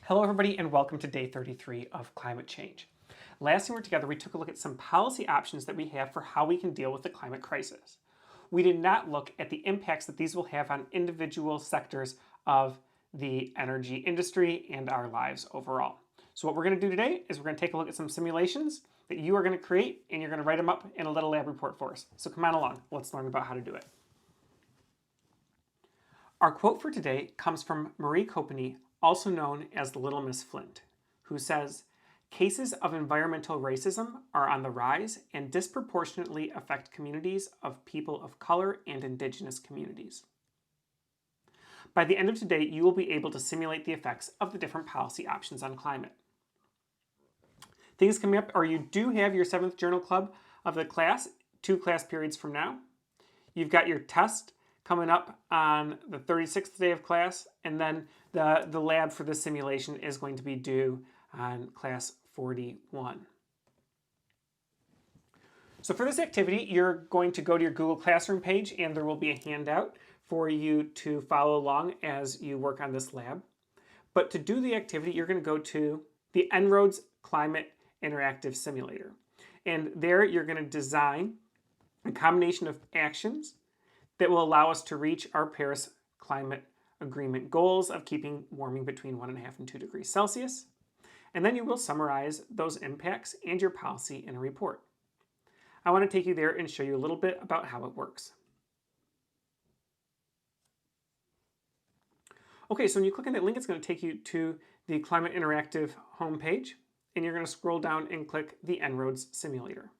Hello everybody and welcome to day 33 of climate change. Last time we were together, we took a look at some policy options that we have for how we can deal with the climate crisis. We did not look at the impacts that these will have on individual sectors of the energy industry and our lives overall. So what we're going to do today is we're going to take a look at some simulations that you are going to create and you're going to write them up in a little lab report for us. So come on along, let's learn about how to do it. Our quote for today comes from Marie Copeny, also known as the Little Miss Flint, who says, "Cases of environmental racism are on the rise and disproportionately affect communities of people of color and indigenous communities." By the end of today, you will be able to simulate the effects of the different policy options on climate. Things coming up are you do have your 7th journal club of the class, 2 class periods from now. You've got your test coming up on the 36th day of class, and then the lab for this simulation is going to be due on class 41. So for this activity, you're going to go to your Google Classroom page and there will be a handout for you to follow along as you work on this lab. But to do the activity, you're going to go to the Enroads Climate Interactive Simulator. And there you're going to design a combination of actions that will allow us to reach our Paris Climate Agreement goals of keeping warming between 1.5 and 2 degrees Celsius. And then you will summarize those impacts and your policy in a report. I want to take you there and show you a little bit about how it works. Okay, so when you click on that link, it's going to take you to the Climate Interactive homepage, and you're going to scroll down and click the En-ROADS Simulator.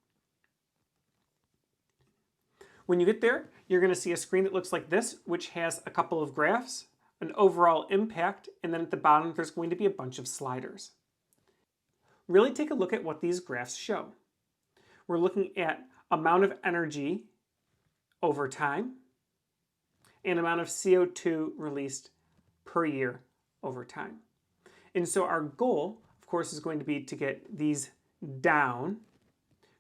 When you get there, you're going to see a screen that looks like this, which has a couple of graphs, an overall impact, and then at the bottom there's going to be a bunch of sliders. Really take a look at what these graphs show. We're looking at amount of energy over time and amount of CO2 released per year over time. And so our goal, of course, is going to be to get these down,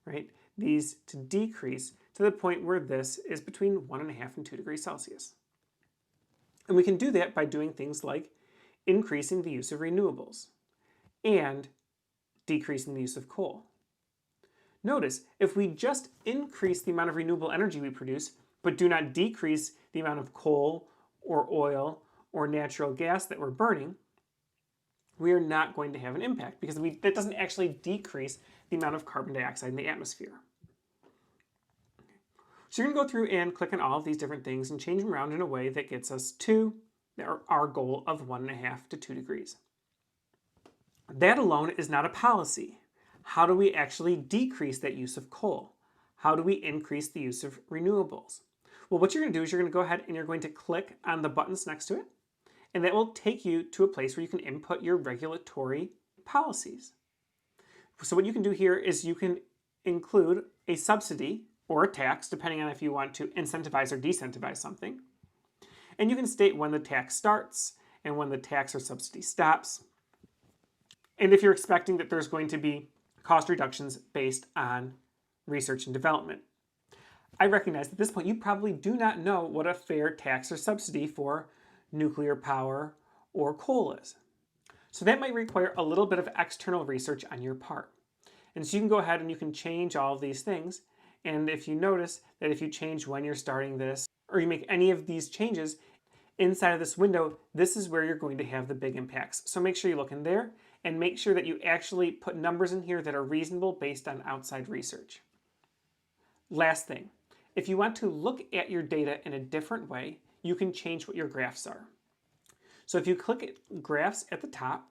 right? These to decrease to the point where this is between 1.5 and 2 degrees Celsius. And we can do that by doing things like increasing the use of renewables and decreasing the use of coal. Notice, if we just increase the amount of renewable energy we produce, but do not decrease the amount of coal or oil or natural gas that we're burning, we are not going to have an impact because that doesn't actually decrease the amount of carbon dioxide in the atmosphere. So you're going to go through and click on all of these different things and change them around in a way that gets us to our goal of 1.5 to 2 degrees. That alone is not a policy. How do we actually decrease that use of coal? How do we increase the use of renewables? Well, what you're going to do is you're going to go ahead and you're going to click on the buttons next to it, and that will take you to a place where you can input your regulatory policies. So what you can do here is you can include a subsidy or a tax, depending on if you want to incentivize or disincentivize something. And you can state when the tax starts and when the tax or subsidy stops. And if you're expecting that there's going to be cost reductions based on research and development. I recognize at this point you probably do not know what a fair tax or subsidy for nuclear power or coal is. So that might require a little bit of external research on your part. And so you can go ahead and you can change all of these things. And if you notice that if you change when you're starting this, or you make any of these changes inside of this window, this is where you're going to have the big impacts. So make sure you look in there and make sure that you actually put numbers in here that are reasonable based on outside research. Last thing, if you want to look at your data in a different way, you can change what your graphs are. So if you click at graphs at the top,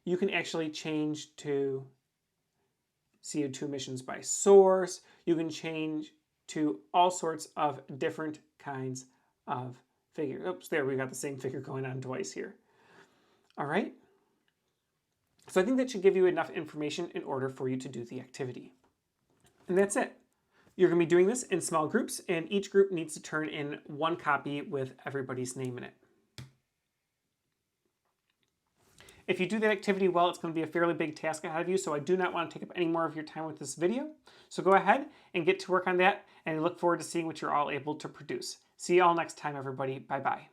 you can actually change to CO2 emissions by source. You can change to all sorts of different kinds of figures. Oops, there we got the same figure going on twice here. All right. So I think that should give you enough information in order for you to do the activity. And that's it. You're going to be doing this in small groups, and each group needs to turn in one copy with everybody's name in it. If you do that activity well, it's going to be a fairly big task ahead of you, so I do not want to take up any more of your time with this video. So go ahead and get to work on that, and I look forward to seeing what you're all able to produce. See you all next time, everybody. Bye-bye.